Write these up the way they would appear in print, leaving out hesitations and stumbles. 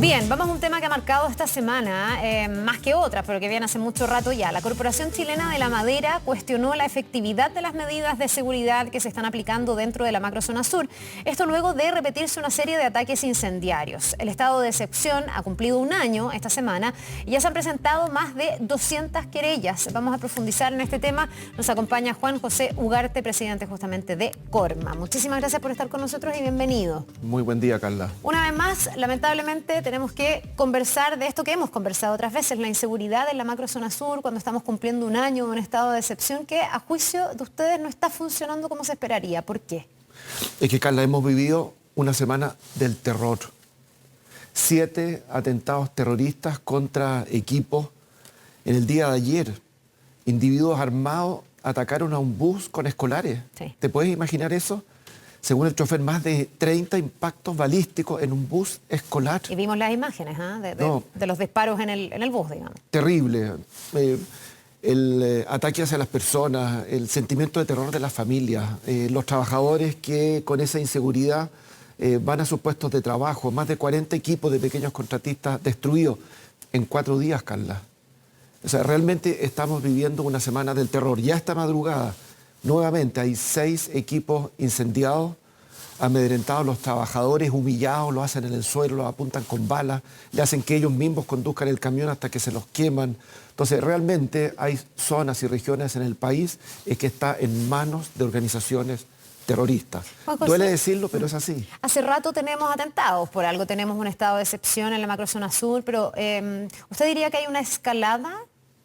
Bien, vamos a un tema que ha marcado esta semana, más que otras, pero que viene hace mucho rato ya. La Corporación Chilena de la Madera cuestionó la efectividad de las medidas de seguridad que se están aplicando dentro de la macrozona sur. Esto luego de repetirse una serie de ataques incendiarios. El estado de excepción ha cumplido un año esta semana y ya se han presentado más de 200 querellas. Vamos a profundizar en este tema. Nos acompaña Juan José Ugarte, presidente justamente de Corma. Muchísimas gracias por estar con nosotros y bienvenido. Muy buen día, Carla. Una vez más, lamentablemente, tenemos que conversar de esto que hemos conversado otras veces, la inseguridad en la macrozona sur, cuando estamos cumpliendo un año de un estado de excepción que, a juicio de ustedes, no está funcionando como se esperaría. ¿Por qué? Es que, Carla, hemos vivido una semana del terror. 7 atentados terroristas contra equipos. En el día de ayer, individuos armados atacaron a un bus con escolares. Sí. ¿Te puedes imaginar eso? Según el chofer, más de 30 impactos balísticos en un bus escolar. Y vimos las imágenes de los disparos en el bus, digamos. Terrible. El ataque hacia las personas, el sentimiento de terror de las familias, los trabajadores que con esa inseguridad van a sus puestos de trabajo. Más de 40 equipos de pequeños contratistas destruidos en 4 días, Carla. O sea, realmente estamos viviendo una semana del terror. Ya esta madrugada, nuevamente hay 6 equipos incendiados, amedrentados, los trabajadores humillados, lo hacen en el suelo, los apuntan con balas, le hacen que ellos mismos conduzcan el camión hasta que se los queman. Entonces, realmente hay zonas y regiones en el país que está en manos de organizaciones terroristas. Duele decirlo, pero es así. Hace rato tenemos atentados, por algo tenemos un estado de excepción en la macrozona sur, pero ¿usted diría que hay una escalada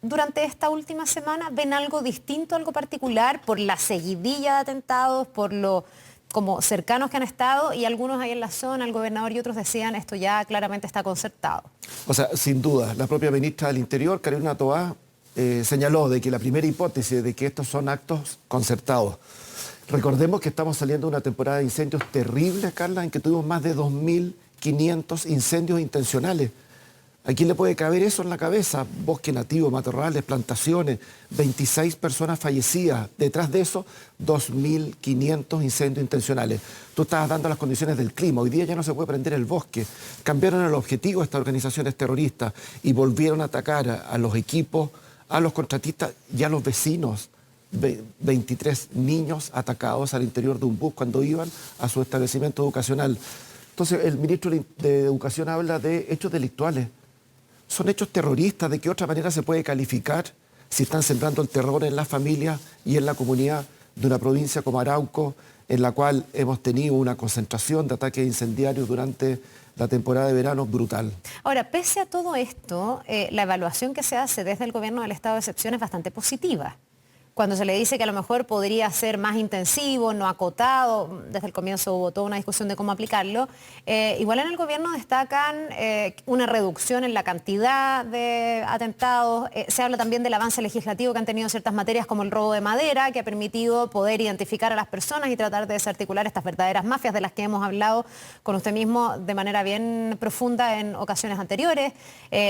durante esta última semana? ¿Ven algo distinto, algo particular, por la seguidilla de atentados, por lo como cercanos que han estado, y algunos ahí en la zona, el gobernador y otros decían esto ya claramente está concertado? O sea, sin duda, la propia ministra del Interior, Carolina Toá, señaló de que la primera hipótesis de que estos son actos concertados. Recordemos que estamos saliendo de una temporada de incendios terribles, Carla, en que tuvimos más de 2.500 incendios intencionales. ¿A quién le puede caber eso en la cabeza? Bosque nativo, matorrales, plantaciones, 26 personas fallecidas. Detrás de eso, 2.500 incendios intencionales. Tú estabas dando las condiciones del clima. Hoy día ya no se puede prender el bosque. Cambiaron el objetivo de estas organizaciones terroristas y volvieron a atacar a los equipos, a los contratistas y a los vecinos. 23 niños atacados al interior de un bus cuando iban a su establecimiento educacional. Entonces, el ministro de Educación habla de hechos delictuales. Son hechos terroristas. ¿De qué otra manera se puede calificar si están sembrando el terror en las familias y en la comunidad de una provincia como Arauco, en la cual hemos tenido una concentración de ataques incendiarios durante la temporada de verano brutal? Ahora, pese a todo esto, la evaluación que se hace desde el gobierno del estado de excepción es bastante positiva. Cuando se le dice que a lo mejor podría ser más intensivo, no acotado, desde el comienzo hubo toda una discusión de cómo aplicarlo, igual en el gobierno destacan una reducción en la cantidad de atentados, se habla también del avance legislativo que han tenido ciertas materias como el robo de madera, que ha permitido poder identificar a las personas y tratar de desarticular estas verdaderas mafias de las que hemos hablado con usted mismo de manera bien profunda en ocasiones anteriores.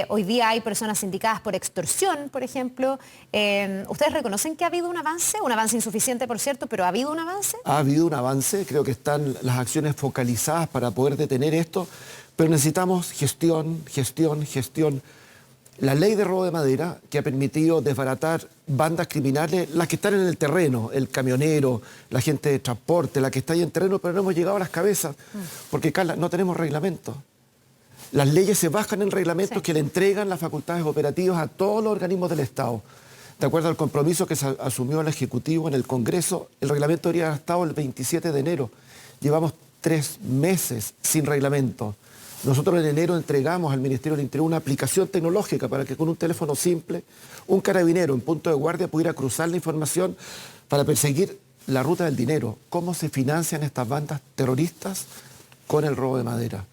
Hoy día hay personas sindicadas por extorsión, por ejemplo. ¿Ustedes reconocen que ha habido un avance insuficiente, por cierto, pero ha habido un avance? Ha habido un avance, creo que están las acciones focalizadas para poder detener esto, pero necesitamos gestión. La ley de robo de madera, que ha permitido desbaratar bandas criminales, las que están en el terreno, el camionero, la gente de transporte, la que está ahí en terreno, pero no hemos llegado a las cabezas, porque, Carla, no tenemos reglamento. Las leyes se bajan en reglamentos que le entregan las facultades operativas a todos los organismos del Estado. De acuerdo al compromiso que se asumió el Ejecutivo en el Congreso, el reglamento debería haber estado el 27 de enero. Llevamos 3 meses sin reglamento. Nosotros en enero entregamos al Ministerio del Interior una aplicación tecnológica para que con un teléfono simple, un carabinero en punto de guardia pudiera cruzar la información para perseguir la ruta del dinero. ¿Cómo se financian estas bandas terroristas? Con el robo de madera.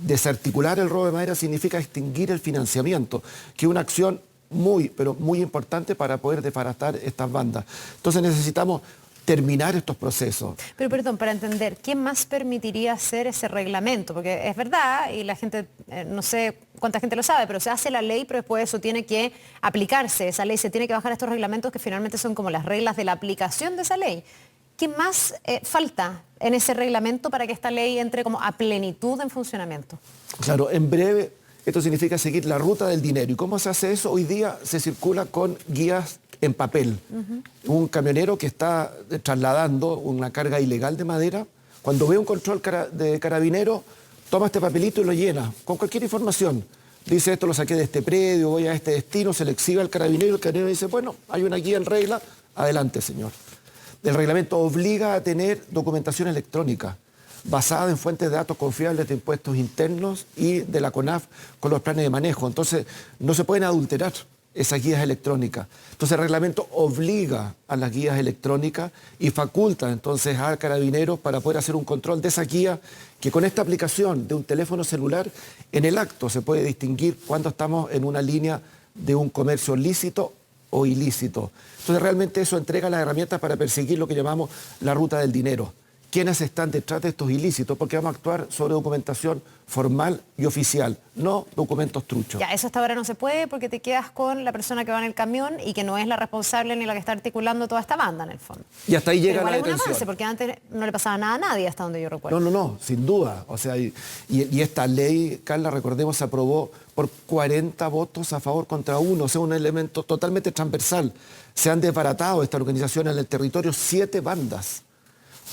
Desarticular el robo de madera significa extinguir el financiamiento, que es una acción pero muy importante para poder desbaratar estas bandas. Entonces necesitamos terminar estos procesos. Pero perdón, para entender, ¿quién más permitiría hacer ese reglamento? Porque es verdad, y la gente, no sé cuánta gente lo sabe, pero se hace la ley, pero después eso tiene que aplicarse. Esa ley se tiene que bajar a estos reglamentos que finalmente son como las reglas de la aplicación de esa ley. ¿Qué más falta en ese reglamento para que esta ley entre como a plenitud en funcionamiento? Claro, en breve Esto significa seguir la ruta del dinero. ¿Y cómo se hace eso? Hoy día se circula con guías en papel. Un camionero que está trasladando una carga ilegal de madera, cuando ve un control de carabinero, toma este papelito y lo llena con cualquier información. Dice, esto lo saqué de este predio, voy a este destino, se le exhibe al carabinero y el carabinero dice, bueno, hay una guía en regla, adelante, señor. El reglamento obliga a tener documentación electrónica basada en fuentes de datos confiables de impuestos internos y de la CONAF con los planes de manejo. Entonces, no se pueden adulterar esas guías electrónicas. Entonces, el reglamento obliga a las guías electrónicas y faculta entonces al carabinero para poder hacer un control de esa guía que con esta aplicación de un teléfono celular, en el acto se puede distinguir cuando estamos en una línea de un comercio lícito o ilícito. Entonces, realmente eso entrega las herramientas para perseguir lo que llamamos la ruta del dinero. ¿Quiénes están detrás de estos ilícitos? Porque vamos a actuar sobre documentación formal y oficial, no documentos truchos. Ya, eso hasta ahora no se puede porque te quedas con la persona que va en el camión y que no es la responsable ni la que está articulando toda esta banda, en el fondo. Y hasta ahí llega Pero la igual es un detención. avance, porque antes no le pasaba nada a nadie, hasta donde yo recuerdo. No, sin duda. O sea, y esta ley, Carla, recordemos, se aprobó por 40 votos a favor contra 1, o sea, un elemento totalmente transversal. Se han desbaratado esta organización en el territorio 7 bandas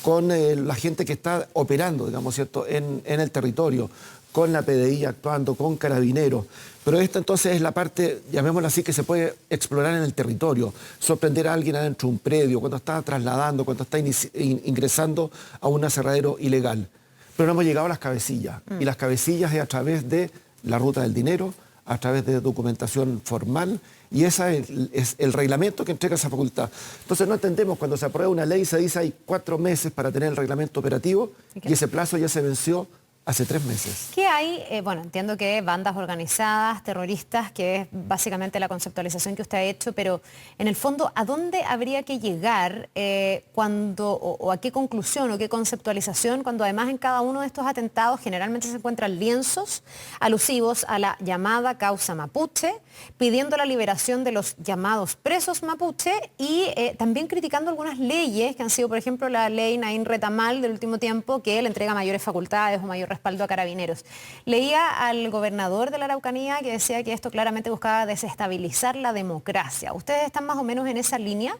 con la gente que está operando, digamos, ¿cierto?, en el territorio, con la PDI actuando, con carabineros. Pero esta entonces es la parte, llamémosla así, que se puede explorar en el territorio, sorprender a alguien adentro de un predio, cuando está trasladando, cuando está ingresando a un aserradero ilegal. Pero no hemos llegado a las cabecillas, y las cabecillas es a través de la ruta del dinero, a través de documentación formal, y ese es el reglamento que entrega esa facultad. Entonces no entendemos, cuando se aprueba una ley se dice hay 4 meses para tener el reglamento operativo, y ese plazo ya se venció hace 3 meses. ¿Qué hay? Bueno, entiendo que bandas organizadas, terroristas, que es básicamente la conceptualización que usted ha hecho, pero en el fondo, ¿a dónde habría que llegar o a qué conclusión o qué conceptualización, cuando además en cada uno de estos atentados generalmente se encuentran lienzos alusivos a la llamada causa mapuche, pidiendo la liberación de los llamados presos mapuche y también criticando algunas leyes que han sido, por ejemplo, la ley Naín Retamal del último tiempo, que le entrega mayores facultades o mayor respaldo a carabineros? Leía al gobernador de la Araucanía que decía que esto claramente buscaba desestabilizar la democracia. ¿Ustedes están más o menos en esa línea?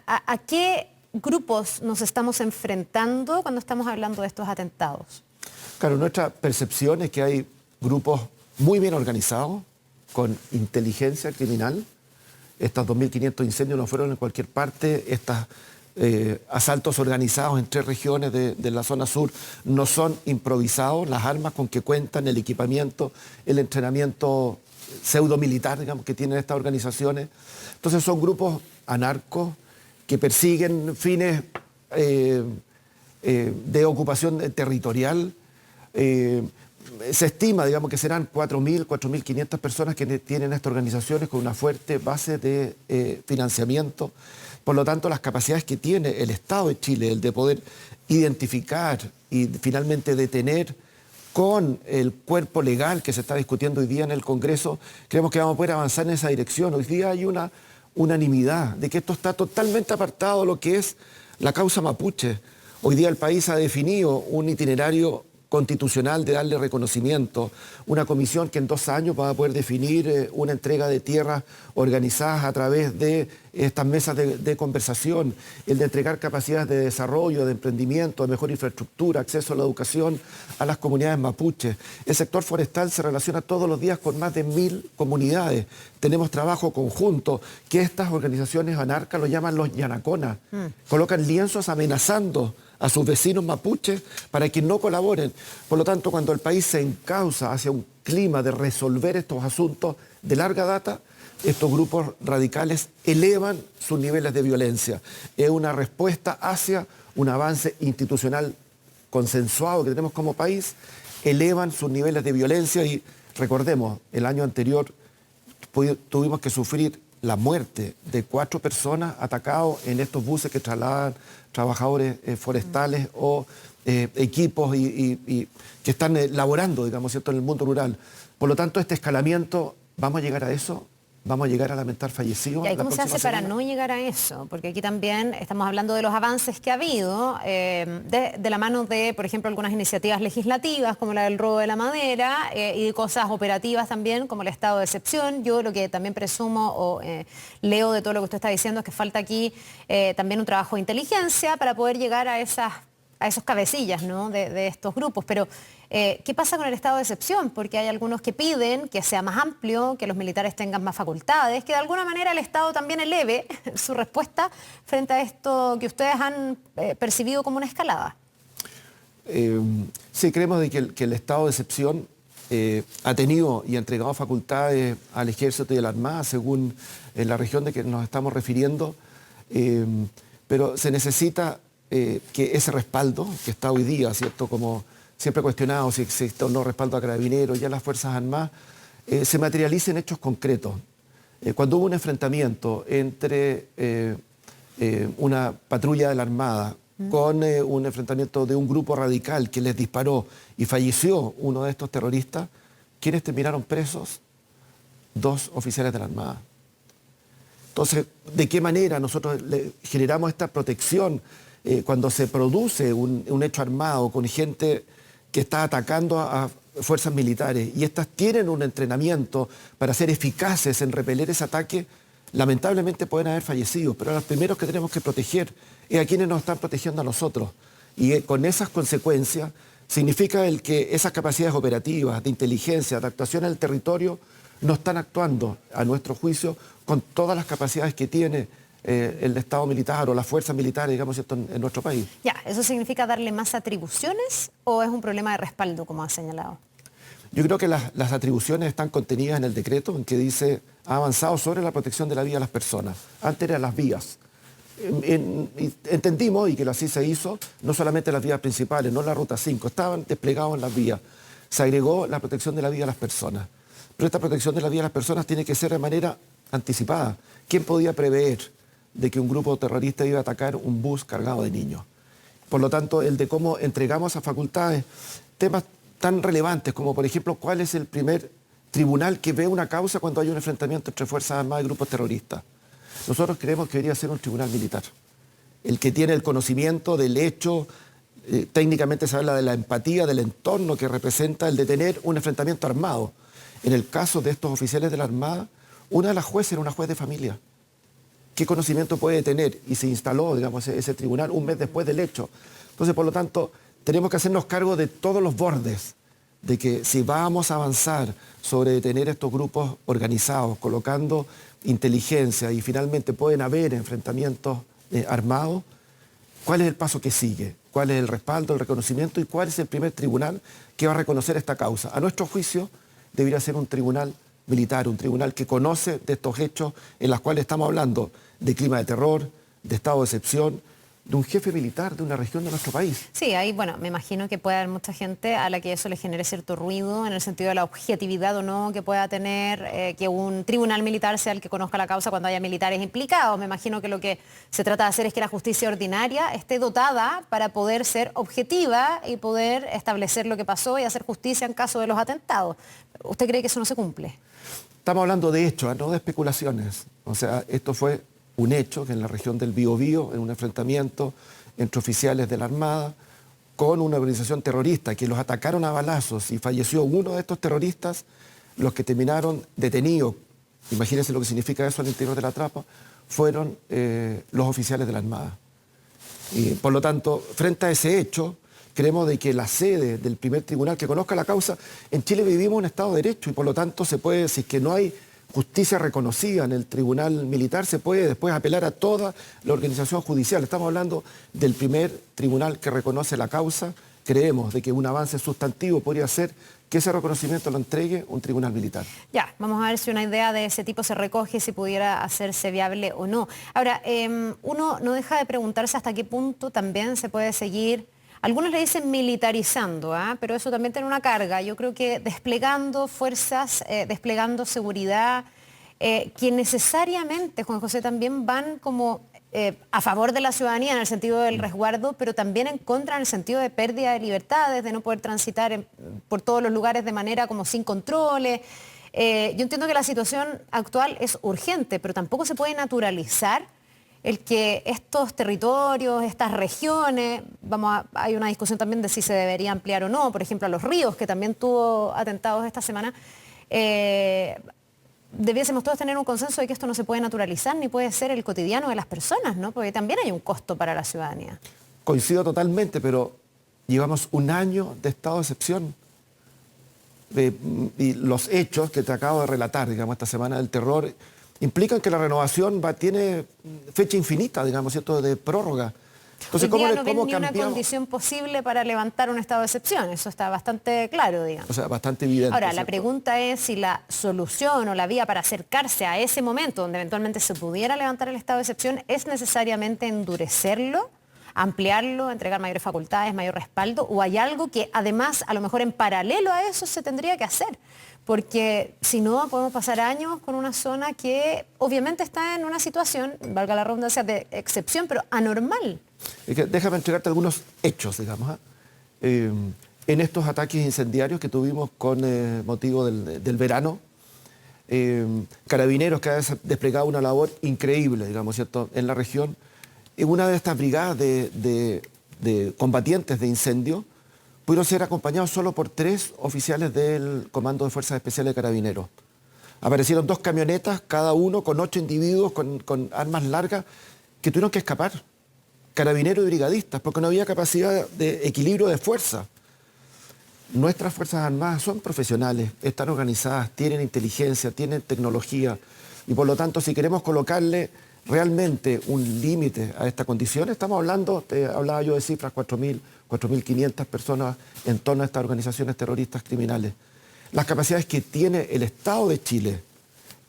¿A qué grupos nos estamos enfrentando cuando estamos hablando de estos atentados? Claro, nuestra percepción es que hay grupos muy bien organizados, con inteligencia criminal. Estos 2.500 incendios no fueron en cualquier parte. Estos asaltos organizados en 3 regiones de la zona sur no son improvisados. Las armas con que cuentan, el equipamiento, el entrenamiento pseudo-militar, digamos, que tienen estas organizaciones. Entonces son grupos anarcos que persiguen fines de ocupación territorial. Se estima, digamos, que serán 4.000, 4.500 personas que tienen estas organizaciones con una fuerte base de financiamiento. Por lo tanto, las capacidades que tiene el Estado de Chile, el de poder identificar y finalmente detener con el cuerpo legal que se está discutiendo hoy día en el Congreso, creemos que vamos a poder avanzar en esa dirección. Hoy día hay una unanimidad de que esto está totalmente apartado de lo que es la causa mapuche. Hoy día el país ha definido un itinerario constitucional de darle reconocimiento, una comisión que en 2 años va a poder definir una entrega de tierras organizadas a través de estas mesas de conversación, el de entregar capacidades de desarrollo, de emprendimiento, de mejor infraestructura, acceso a la educación a las comunidades mapuches. El sector forestal se relaciona todos los días con más de 1.000 comunidades. Tenemos trabajo conjunto, que estas organizaciones anarcas lo llaman los yanaconas. Colocan lienzos amenazando a sus vecinos mapuches para que no colaboren. Por lo tanto, cuando el país se encausa hacia un clima de resolver estos asuntos de larga data, estos grupos radicales elevan sus niveles de violencia. Es una respuesta hacia un avance institucional consensuado que tenemos como país, elevan sus niveles de violencia y recordemos, el año anterior tuvimos que sufrir la muerte de 4 personas atacados en estos buses que trasladan trabajadores forestales o equipos y que están laborando, digamos, ¿cierto?, en el mundo rural. Por lo tanto, este escalamiento, ¿vamos a llegar a eso? vamos a llegar a lamentar fallecidos. ¿Y cómo se hace para no llegar a eso? Porque aquí también estamos hablando de los avances que ha habido de la mano de, por ejemplo, algunas iniciativas legislativas como la del robo de la madera y de cosas operativas también como el estado de excepción. Yo lo que también presumo o leo de todo lo que usted está diciendo es que falta aquí también un trabajo de inteligencia para poder llegar a esos cabecillas, ¿no?, de estos grupos. Pero, ¿qué pasa con el estado de excepción? Porque hay algunos que piden que sea más amplio, que los militares tengan más facultades, que de alguna manera el Estado también eleve su respuesta frente a esto que ustedes han percibido como una escalada. Sí, creemos de que el estado de excepción ha tenido y ha entregado facultades al Ejército y a la Armada, según en la región de que nos estamos refiriendo, pero se necesita que ese respaldo que está hoy día, ¿cierto?, como siempre cuestionado si existe o no respaldo a Carabineros y a las Fuerzas Armadas, se materialice en hechos concretos. Cuando hubo un enfrentamiento entre una patrulla de la Armada con un enfrentamiento de un grupo radical que les disparó y falleció uno de estos terroristas, ¿quiénes terminaron presos? 2 oficiales de la Armada. Entonces, ¿de qué manera nosotros le generamos esta protección cuando se produce un hecho armado con gente que está atacando a fuerzas militares y estas tienen un entrenamiento para ser eficaces en repeler ese ataque? Lamentablemente pueden haber fallecido, pero los primeros que tenemos que proteger es a quienes nos están protegiendo a nosotros. Y con esas consecuencias significa el que esas capacidades operativas, de inteligencia, de actuación en el territorio, no están actuando, a nuestro juicio, con todas las capacidades que tiene el Estado militar o las fuerzas militares, digamos, en nuestro país. Ya, ¿eso significa darle más atribuciones o es un problema de respaldo, como ha señalado? Yo creo que las atribuciones están contenidas en el decreto, en que dice, ha avanzado sobre la protección de la vida de las personas. Antes eran las vías. Entendimos, y que así se hizo, no solamente las vías principales, no la Ruta 5, estaban desplegados en las vías. Se agregó la protección de la vida de las personas. Pero esta protección de la vida de las personas tiene que ser de manera anticipada. ¿Quién podía prever de que un grupo terrorista iba a atacar un bus cargado de niños? Por lo tanto, el de cómo entregamos a facultades temas tan relevantes como, por ejemplo, cuál es el primer tribunal que ve una causa cuando hay un enfrentamiento entre Fuerzas Armadas y grupos terroristas. Nosotros creemos que debería ser un tribunal militar, el que tiene el conocimiento del hecho, técnicamente se habla de la empatía, del entorno que representa el detener un enfrentamiento armado. En el caso de estos oficiales de la Armada, una de las jueces era una juez de familia. ¿Qué conocimiento puede tener? Y se instaló, digamos, ese tribunal un mes después del hecho. Entonces, por lo tanto, tenemos que hacernos cargo de todos los bordes, de que si vamos a avanzar sobre detener estos grupos organizados, colocando inteligencia y finalmente pueden haber enfrentamientos armados, ¿cuál es el paso que sigue? ¿Cuál es el respaldo, el reconocimiento y cuál es el primer tribunal que va a reconocer esta causa? A nuestro juicio, debería ser un tribunal militar, un tribunal que conoce de estos hechos en los cuales estamos hablando de clima de terror, de estado de excepción, de un jefe militar de una región de nuestro país. Sí, ahí, bueno, me imagino que puede haber mucha gente a la que eso le genere cierto ruido en el sentido de la objetividad o no que pueda tener que un tribunal militar sea el que conozca la causa cuando haya militares implicados. Me imagino que lo que se trata de hacer es que la justicia ordinaria esté dotada para poder ser objetiva y poder establecer lo que pasó y hacer justicia en caso de los atentados. ¿Usted cree que eso no se cumple? Estamos hablando de hechos, no de especulaciones. O sea, esto fue un hecho que en la región del Biobío, en un enfrentamiento entre oficiales de la Armada con una organización terrorista que los atacaron a balazos y falleció uno de estos terroristas, los que terminaron detenidos, imagínense lo que significa eso al interior de la trapa, fueron los oficiales de la Armada. Y por lo tanto, frente a ese hecho, creemos de que la sede del primer tribunal que conozca la causa, en Chile vivimos un Estado de Derecho y por lo tanto se puede, si es que no hay justicia reconocida en el tribunal militar, se puede después apelar a toda la organización judicial. Estamos hablando del primer tribunal que reconoce la causa. Creemos de que un avance sustantivo podría ser que ese reconocimiento lo entregue un tribunal militar. Ya, vamos a ver si una idea de ese tipo se recoge, si pudiera hacerse viable o no. Ahora, uno no deja de preguntarse hasta qué punto también se puede seguir. Algunos le dicen militarizando, pero eso también tiene una carga. Yo creo que desplegando fuerzas, desplegando seguridad, que necesariamente, Juan José, también van como a favor de la ciudadanía en el sentido del resguardo, pero también en contra en el sentido de pérdida de libertades, de no poder transitar por todos los lugares de manera como sin controles. Yo entiendo que la situación actual es urgente, pero tampoco se puede naturalizar el que estos territorios, estas regiones, hay una discusión también de si se debería ampliar o no, por ejemplo, a los ríos, que también tuvo atentados esta semana, debiésemos todos tener un consenso de que esto no se puede naturalizar ni puede ser el cotidiano de las personas, ¿no? Porque también hay un costo para la ciudadanía. Coincido totalmente, pero llevamos un año de estado de excepción. Y los hechos que te acabo de relatar, digamos, esta semana del terror, implican que la renovación tiene fecha infinita, digamos, ¿cierto?, de prórroga. Entonces, hoy día no ven ni una condición posible para levantar un estado de excepción, eso está bastante claro, digamos. O sea, bastante evidente. Ahora, ¿cierto? La pregunta es si la solución o la vía para acercarse a ese momento donde eventualmente se pudiera levantar el estado de excepción es necesariamente endurecerlo, ampliarlo, entregar mayores facultades, mayor respaldo, o hay algo que además, a lo mejor en paralelo a eso, se tendría que hacer. Porque si no, podemos pasar años con una zona que obviamente está en una situación, valga la redundancia, de excepción, pero anormal. Déjame entregarte algunos hechos, digamos. En estos ataques incendiarios que tuvimos con motivo del verano, Carabineros que ha desplegado una labor increíble, digamos, ¿cierto?, en la región. Una de estas brigadas de combatientes de incendio pudieron ser acompañados solo por 3 oficiales del Comando de Fuerzas Especiales de Carabineros. Aparecieron 2 camionetas, cada uno con 8 individuos con armas largas que tuvieron que escapar, carabineros y brigadistas, porque no había capacidad de equilibrio de fuerza. Nuestras Fuerzas Armadas son profesionales, están organizadas, tienen inteligencia, tienen tecnología, y por lo tanto, si queremos colocarle realmente un límite a esta condición, estamos hablando, hablaba yo de cifras, 4.000, 4.500 personas en torno a estas organizaciones terroristas criminales. Las capacidades que tiene el Estado de Chile,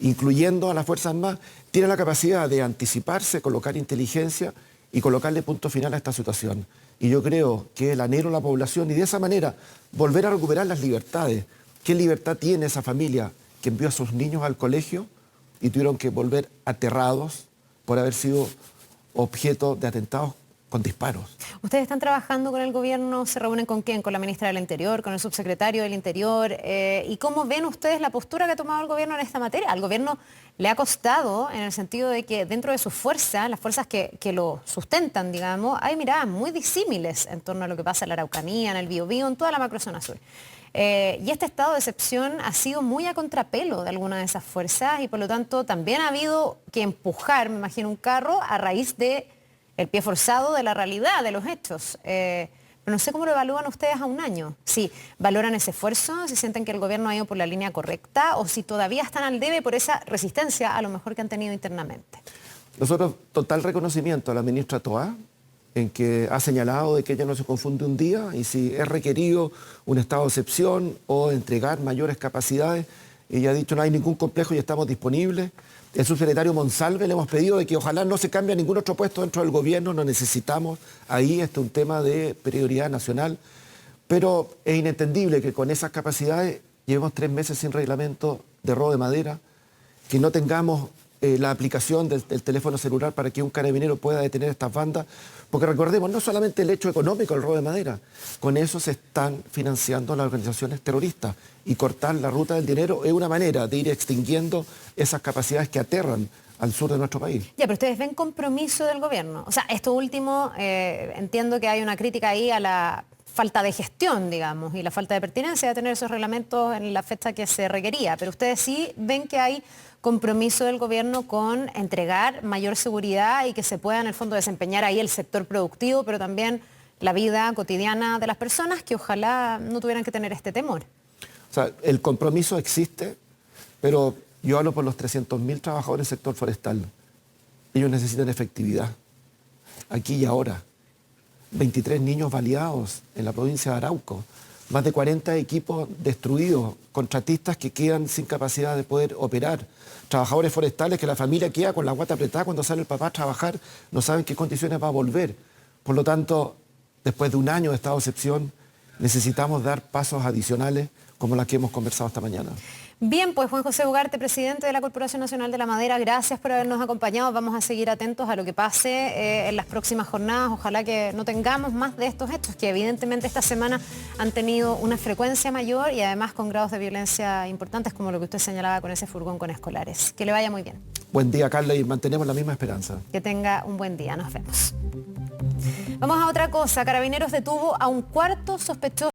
incluyendo a las Fuerzas Armadas, tiene la capacidad de anticiparse, colocar inteligencia y colocarle punto final a esta situación. Y yo creo que el anhelo de la población y de esa manera volver a recuperar las libertades. ¿Qué libertad tiene esa familia que envió a sus niños al colegio y tuvieron que volver aterrados por haber sido objeto de atentados con disparos? ¿Ustedes están trabajando con el gobierno? ¿Se reúnen con quién? ¿Con la ministra del Interior? ¿Con el subsecretario del Interior? ¿Y cómo ven ustedes la postura que ha tomado el gobierno en esta materia? Al gobierno le ha costado en el sentido de que dentro de sus fuerzas, las fuerzas que lo sustentan, digamos, hay miradas muy disímiles en torno a lo que pasa en la Araucanía, en el Biobío, en toda la macrozona sur. Y este estado de excepción ha sido muy a contrapelo de alguna de esas fuerzas y por lo tanto también ha habido que empujar, me imagino, un carro a raíz de el pie forzado de la realidad, de los hechos. Pero no sé cómo lo evalúan ustedes a un año. Si valoran ese esfuerzo, si sienten que el gobierno ha ido por la línea correcta o si todavía están al debe por esa resistencia a lo mejor que han tenido internamente. Nosotros, total reconocimiento a la ministra Toá, en que ha señalado de que ella no se confunde un día y si es requerido un estado de excepción o entregar mayores capacidades, ella ha dicho no hay ningún complejo y estamos disponibles. El subsecretario Monsalve le hemos pedido de que ojalá no se cambie a ningún otro puesto dentro del gobierno, no necesitamos ahí, este es un tema de prioridad nacional, pero es inentendible que con esas capacidades llevemos 3 meses sin reglamento de robo de madera, que no tengamos la aplicación del teléfono celular para que un carabinero pueda detener estas bandas, porque recordemos, no solamente el hecho económico del robo de madera, con eso se están financiando las organizaciones terroristas y cortar la ruta del dinero es una manera de ir extinguiendo esas capacidades que aterran al sur de nuestro país. Ya, pero ustedes ven compromiso del gobierno. O sea, esto último, entiendo que hay una crítica ahí a la falta de gestión, digamos, y la falta de pertinencia de tener esos reglamentos en la fecha que se requería, pero ustedes sí ven que hay compromiso del gobierno con entregar mayor seguridad y que se pueda en el fondo desempeñar ahí el sector productivo, pero también la vida cotidiana de las personas que ojalá no tuvieran que tener este temor. O sea, el compromiso existe, pero yo hablo por los 300.000 trabajadores del sector forestal. Ellos necesitan efectividad, aquí y ahora. 23 niños baleados en la provincia de Arauco, más de 40 equipos destruidos, contratistas que quedan sin capacidad de poder operar, trabajadores forestales que la familia queda con la guata apretada cuando sale el papá a trabajar, no saben qué condiciones va a volver. Por lo tanto, después de un año de estado de excepción, necesitamos dar pasos adicionales como las que hemos conversado esta mañana. Bien, pues Juan José Ugarte, presidente de la Corporación Nacional de la Madera, gracias por habernos acompañado. Vamos a seguir atentos a lo que pase en las próximas jornadas. Ojalá que no tengamos más de estos hechos, que evidentemente esta semana han tenido una frecuencia mayor y además con grados de violencia importantes, como lo que usted señalaba con ese furgón con escolares. Que le vaya muy bien. Buen día, Carla, y mantenemos la misma esperanza. Que tenga un buen día. Nos vemos. Vamos a otra cosa. Carabineros detuvo a un cuarto sospechoso